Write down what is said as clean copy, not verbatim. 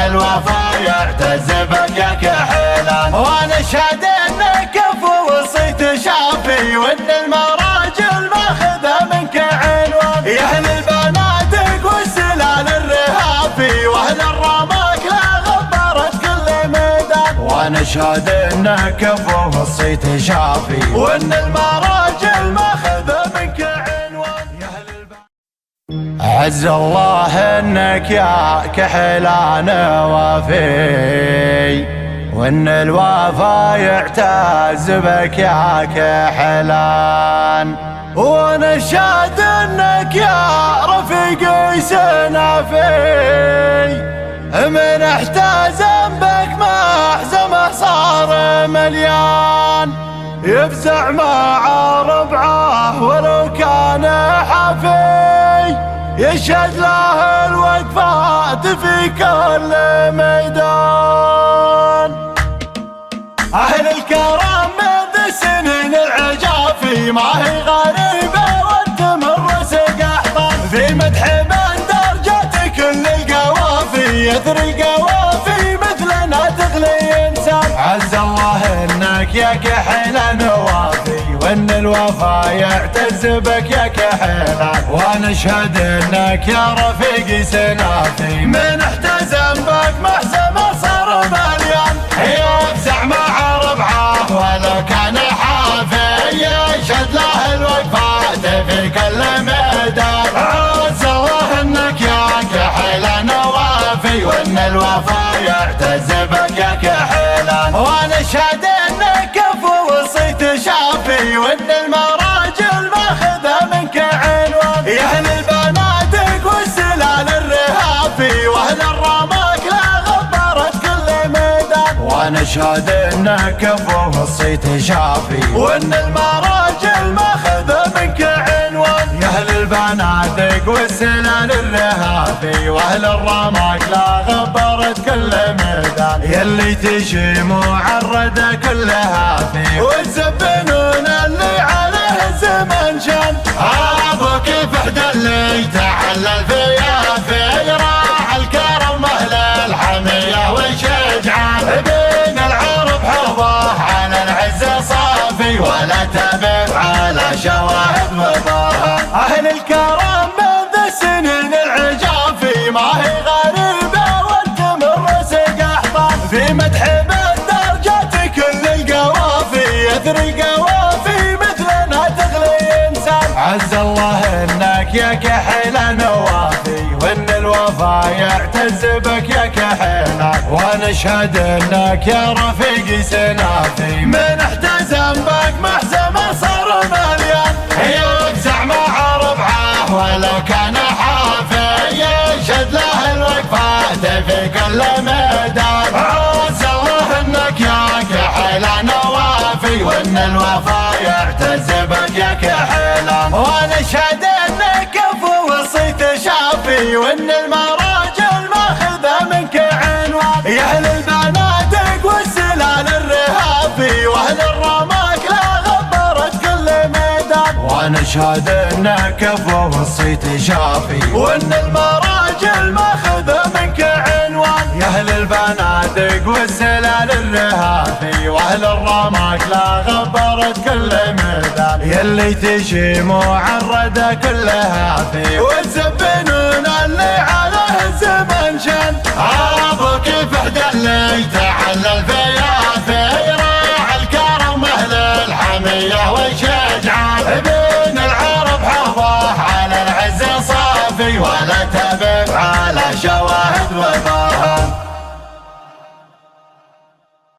الوفا يعتز بك يا كحيلان. ونشهد انك كفو وصيت شافي وان المراجل ماخذه منك عنوان. يا اهل البنادق والسلال الرهافي واهل الرماك لا غبرت كل ميدان. ونشهد انك كفو وصيت شافي وان المراجل ماخذه منك عنوان. يا اهل عز الله انك يا كحيلان وفي وان الوفا يعتز بك يا كحيلان. ونشهد انك يا رفيقي سنافي من احتزم بك محزمه صار مليان. يفزع مع ربعه ولو كان حفي يشهد له الوقفات في كل ميدان. أهل الكرم من ذي السنين العجافي ما هي غريبة وتمر سقحطان. في مدح من درجات كل القوافي يثري القوافي مثلنا تغلي إنسان. عز الله إنك يا كحيلان وافي وان الوفا يعتز بك يا كحيلان. ونشهد انك يا رفيقي سنافي من احتزم بك محزمه صار مليان. يفزع مع ربعه ولو كان حافي يشهد له الوقفات في كل ميدان. عز الله انك يا كحيلان وافي وان الوفا يعتز بك يا كحيلان. ونشهد انك كفو وصيت شافي وان المراجل ماخذه منك عنوان. يا اهل البنادق والسلال الرهافي واهل الرماك لا غبرت كل ميدان. ونشهد انك كفو وصيت شافي وان المراجل ماخذه منك عنوان. يا اهل البنادق والسلال الرهافي واهل الرماك لا غبرت كل ميدان. يلي تجي معرده كلها في وتزبنون اللي عليه الزمن شان. ابوك فحد اللي تعلل في راح الكرم اهل الحميه والشجعان. بين العرب حوضه على العز صافي ولا تبع على شواهد وبرهان. اهل الكرم من ذي السنين العجافي ما هي غريبه وتمر سقحطان. في مدح بالدرجات كل القوافي يثري القوافي مثلنا تغلي انسان. عز الله انك يا كحيلان وافي وان الوفا يعتز بك يا كحيلان. ونشهد انك يا رفيقي سنافي من احتزم بك محزمه صار مليان. يفزع مع ربعه ولو كان حافي يشهد له الوقفات في كل ميدان. عز الله انك يا كحيلان وافي وان الوفا يعتز بك يا كحيلان. ونشهد انك كفو وصيت شافي وان المراجل ماخذه منك عنوان. يا اهل البنادق والسلال الرهافي واهل الرماك لا غبرت كل ميدان. ونشهد انك كفو وصيت شافي وان المراجل ماخذه منك عنوان. يا اهل البنادق والسلال الرهافي واهل الرماك لا غبرت كل ميدان. يلي تجي معرده كلها في وتزبنون اللي عليه الزمن شان. ابوك فحد اللي تعلل في راح الكرم اهل الحميه والشجعان. بين العرب حوضه على العز صافي ولا تبع على شواهد وبرهان.